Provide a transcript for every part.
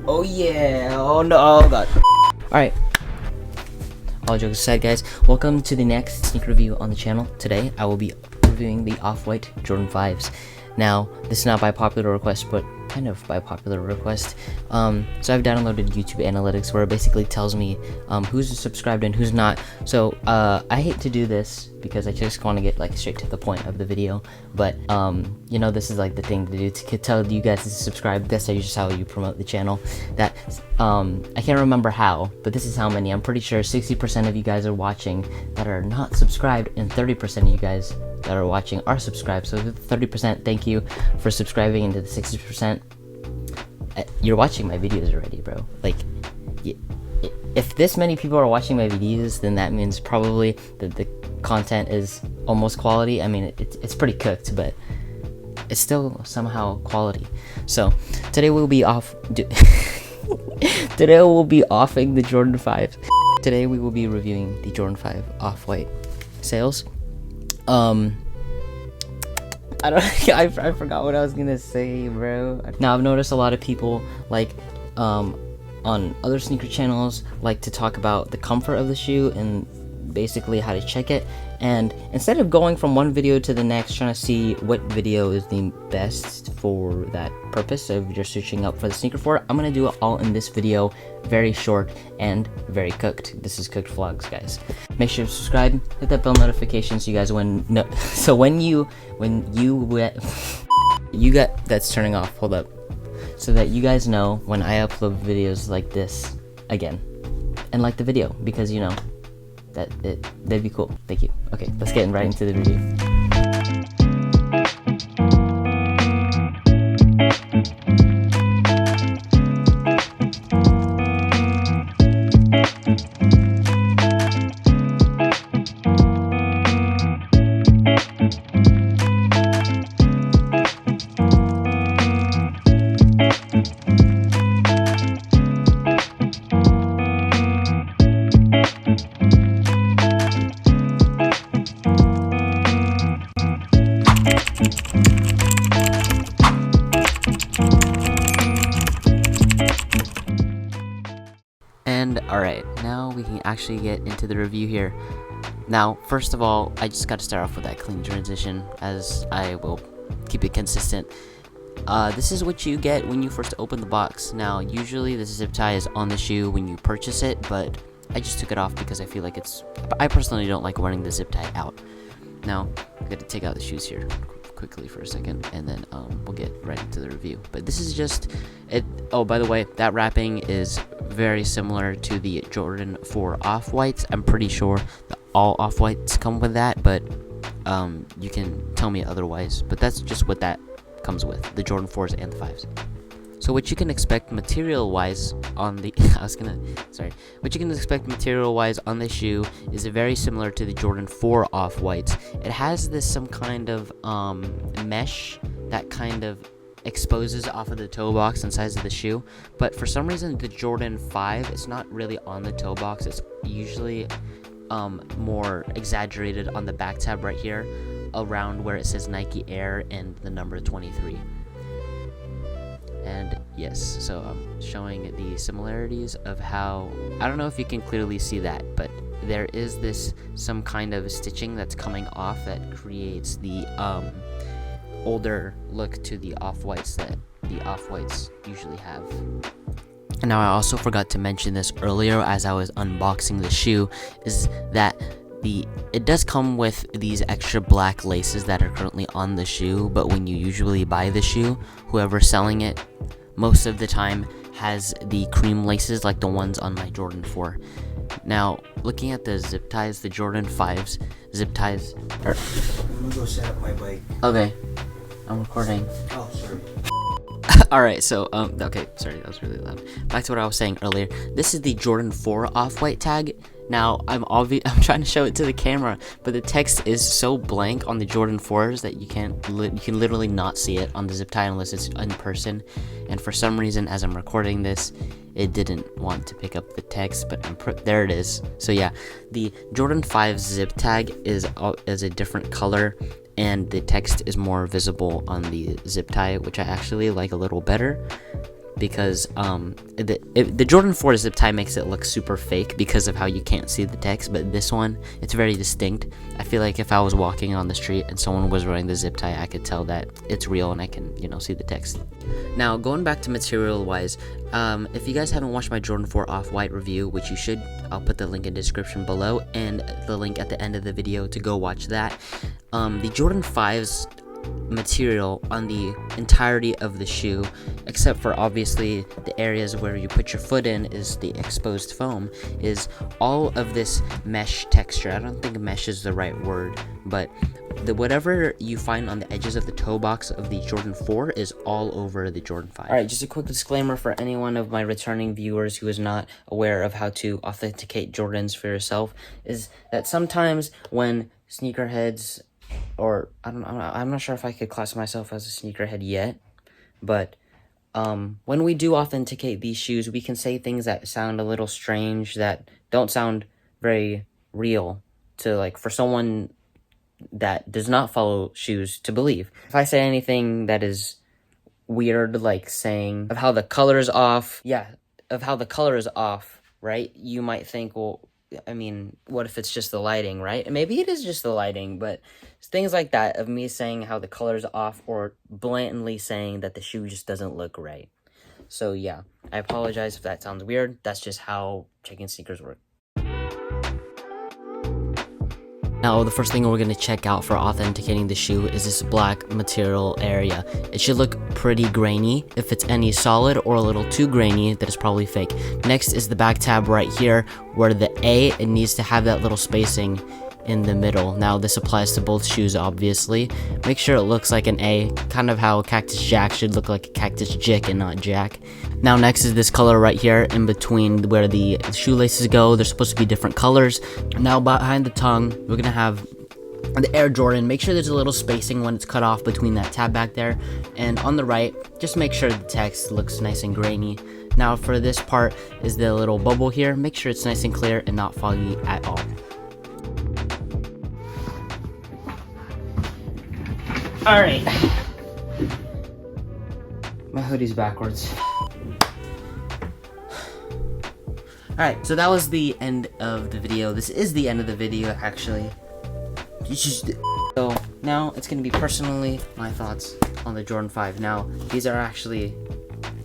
Oh yeah, oh no, oh god. Alright, all jokes aside guys, welcome to the next sneaker review on the channel. Today, I will be reviewing the Off-White Jordan 5s. Now, this is not by popular request, but kind of by popular request. So I've downloaded YouTube Analytics where it basically tells me who's subscribed and who's not. So I hate to do this because I just want to get like straight to the point of the video, but you know, this is like the thing to do to tell you guys to subscribe. That's just how you promote the channel. That I can't remember how, but this is how many. I'm pretty sure 60% of you guys are watching that are not subscribed, and 30% of you guys that are watching are subscribed. So 30%, thank you for subscribing, into the 60%. You're watching my videos already, bro. Like, if this many people are watching my videos, then that means probably that the content is almost quality. I mean, it's pretty cooked, but it's still somehow quality. So today we'll be today we'll be offing the Jordan 5. Today we will be reviewing the Jordan 5 Off-White sales. I forgot what I was gonna say, bro. Now I've noticed a lot of people like on other sneaker channels like to talk about the comfort of the shoe and basically how to check it, and instead of going from one video to the next trying to see what video is the best for that purpose of just searching up for the sneaker for it, I'm gonna do it all in this video, very short and very cooked. This is cooked vlogs, guys. Make sure to subscribe, hit that bell notification so you guys when you get that's turning off, hold up, so that you guys know when I upload videos like this again, and like the video, because you know that'd be cool. Thank you. Okay, let's get right into the review. And alright, now we can actually get into the review here. Now, first of all, I just got to start off with that clean transition, as I will keep it consistent. This is what you get when you first open the box. Now, usually this zip tie is on the shoe when you purchase it, but I just took it off because I feel like I personally don't like wearing the zip tie out. Now, I got to take out the shoes here quickly for a second, and then we'll get right into the review. But this is just it. Oh, by the way, that wrapping is very similar to the Jordan 4 Off-Whites. I'm pretty sure that all Off-Whites come with that, but you can tell me otherwise. But that's just what that comes with, the Jordan 4s and the 5s. So what you can expect material-wise on the what you can expect material-wise on the shoe is very similar to the Jordan 4 Off-Whites. It has some kind of mesh that kind of exposes off of the toe box and sides of the shoe, but for some reason the Jordan 5, it's not really on the toe box. It's usually more exaggerated on the back tab right here around where it says Nike Air and the number 23. And yes, so I'm showing the similarities of how, I don't know if you can clearly see that, but there is some kind of stitching that's coming off that creates the older look to the Off-Whites that the Off-Whites usually have. And now I also forgot to mention this earlier as I was unboxing the shoe, is that it does come with these extra black laces that are currently on the shoe, but when you usually buy the shoe, whoever's selling it most of the time has the cream laces like the ones on my Jordan 4. Now, looking at the zip ties, the Jordan 5's zip ties are... I'm gonna go set up my bike. Okay, I'm recording. Oh, sorry. Alright, so, okay, sorry, that was really loud. Back to what I was saying earlier. This is the Jordan 4 Off-White tag. Now, I'm trying to show it to the camera, but the text is so blank on the Jordan 4s that you can literally not see it on the zip tie unless it's in person. And for some reason, as I'm recording this, it didn't want to pick up the text, but there it is. So yeah, the Jordan 5 zip tag is a different color, and the text is more visible on the zip tie, which I actually like a little better. because the Jordan 4 zip tie makes it look super fake because of how you can't see the text, but this one, it's very distinct. I feel like if I was walking on the street and someone was wearing the zip tie, I could tell that it's real and I can, see the text. Now, going back to material wise, if you guys haven't watched my Jordan 4 Off-White review, which you should, I'll put the link in the description below and the link at the end of the video to go watch that. The Jordan 5's material on the entirety of the shoe, except for obviously the areas where you put your foot in is the exposed foam, is all of this mesh texture. I don't think mesh is the right word, but whatever you find on the edges of the toe box of the Jordan 4 is all over the Jordan 5. Alright, just a quick disclaimer for anyone of my returning viewers who is not aware of how to authenticate Jordans for yourself, is that sometimes when sneakerheads, or I'm not sure if I could class myself as a sneakerhead yet, but when we do authenticate these shoes, we can say things that sound a little strange, that don't sound very real to, for someone that does not follow shoes to believe. If I say anything that is weird, like saying of how the color is off, right? You might think, well, what if it's just the lighting, right? And maybe it is just the lighting, but things like that of me saying how the color's off or blatantly saying that the shoe just doesn't look right. So yeah, I apologize if that sounds weird. That's just how checking sneakers work. Now, the first thing we're going to check out for authenticating the shoe is this black material area. It should look pretty grainy. If it's any solid or a little too grainy, that is probably fake. Next is the back tab right here, where the A, it needs to have that little spacing in the middle. Now, this applies to both shoes, obviously. Make sure it looks like an A, kind of how Cactus Jack should look like a Cactus Jick and not Jack. Now, next is this color right here in between where the shoelaces go. They're supposed to be different colors. Now, behind the tongue, we're gonna have the Air Jordan. Make sure there's a little spacing when it's cut off between that tab back there. And on the right, just make sure the text looks nice and grainy. Now, for this part is the little bubble here. Make sure it's nice and clear and not foggy at all. Alright. My hoodie's backwards. Alright, so that was the end of the video. This is the end of the video, actually. So, now it's going to be personally my thoughts on the Jordan 5. Now, these are actually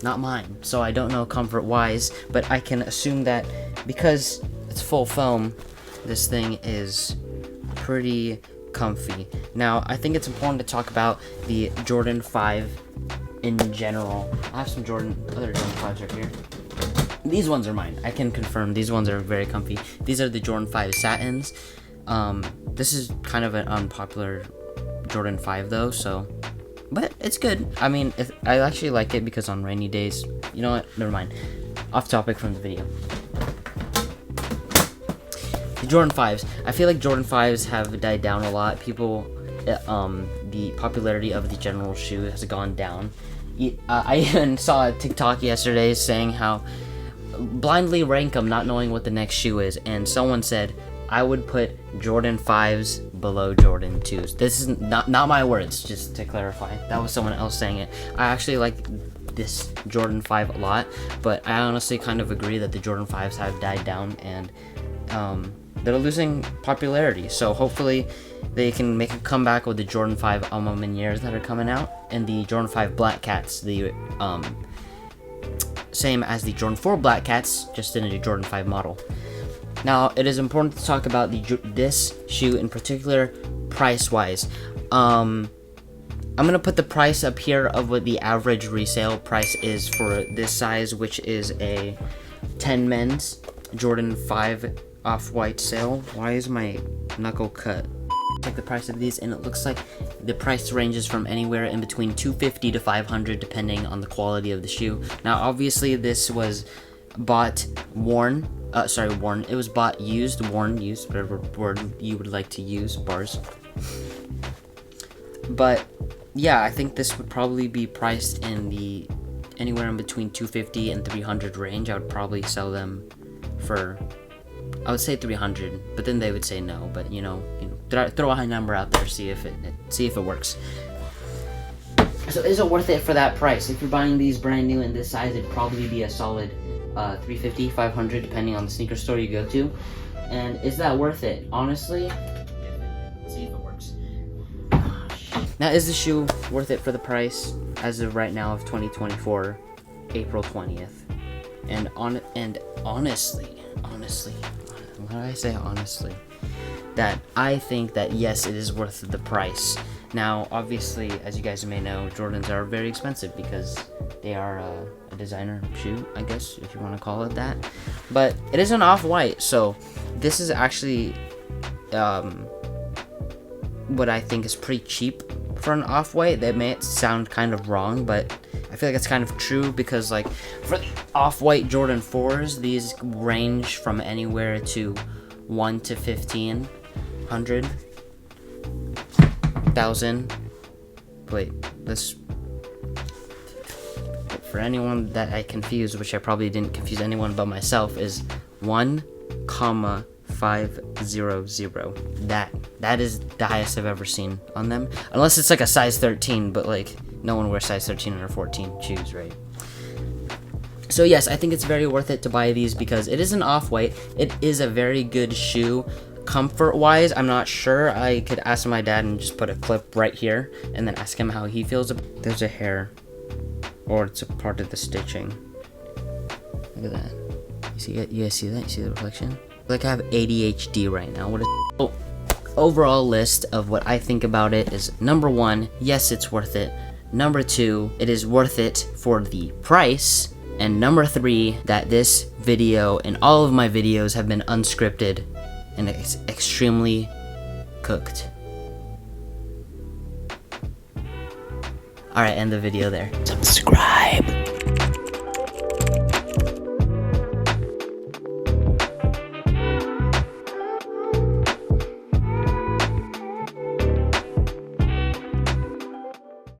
not mine, so I don't know comfort-wise, but I can assume that because it's full foam, this thing is pretty comfy. Now, I think it's important to talk about the Jordan 5 in general. I have some other Jordan 5s right here. These ones are mine. I can confirm these ones are very comfy. These are the Jordan 5 Satins. This is kind of an unpopular Jordan 5 though, but it's good. I actually like it because on rainy days, you know what? Never mind. Off topic from the video. The Jordan 5s. I feel like Jordan 5s have died down a lot. The popularity of the general shoe has gone down. I even saw a TikTok yesterday saying how blindly rank them, not knowing what the next shoe is, and someone said I would put Jordan 5s below Jordan 2s. This is not my words, just to clarify. That was someone else saying it. I actually like this Jordan 5 a lot, but I honestly kind of agree that the Jordan 5s have died down and they're losing popularity. So hopefully they can make a comeback with the Jordan 5 Alma Meniers that are coming out and the Jordan 5 Black Cats, the same as the Jordan 4 Black Cats, just in a Jordan 5 model. Now, it is important to talk about this shoe in particular, price-wise. I'm gonna put the price up here of what the average resale price is for this size, which is a 10 men's Jordan 5 Off-White sale. Why is my knuckle cut? Check the price of these, and it looks like the price ranges from anywhere in between $250 to $500 depending on the quality of the shoe. Now, obviously, this was bought worn. It was bought used, worn, used, whatever word you would like to use, bars. But yeah, I think this would probably be priced in the anywhere in between $250 and $300 range. I would probably sell them for, I would say $300, but then they would say no. But throw a high number out there, see if it works. So is it worth it for that price? If you're buying these brand new in this size, it'd probably be a solid 350, 500, depending on the sneaker store you go to. And is that worth it? Honestly, let's see if it works. Now, is the shoe worth it for the price as of right now of 2024, April 20th? And honestly, what do I say honestly? That I think that yes, it is worth the price. Now, obviously, as you guys may know, Jordans are very expensive because they are a designer shoe, I guess, if you want to call it that. But it is an off-white, so this is actually what I think is pretty cheap for an off-white. That may sound kind of wrong, but I feel like it's kind of true because, like, for the off-white Jordan 4s, these range from anywhere to 1 to 1,500. 1,000. Wait, this. For anyone that I confused, which I probably didn't confuse anyone but myself, is 1,500. That is the highest I've ever seen on them. Unless it's like a size 13, but like no one wears size 13 or 14 shoes, right? So yes, I think it's very worth it to buy these because it is an off-white. It is a very good shoe. Comfort-wise, I'm not sure. I could ask my dad and just put a clip right here and then ask him how he feels. There's a hair, or it's a part of the stitching. Look at that. You see it? You guys see that? You see the reflection? Like I have ADHD right now. What is overall list of what I think about it is: number 1, yes, it's worth it. Number 2, it is worth it for the price. And number 3, that this video and all of my videos have been unscripted and it's extremely cooked. Alright, end the video there. Subscribe.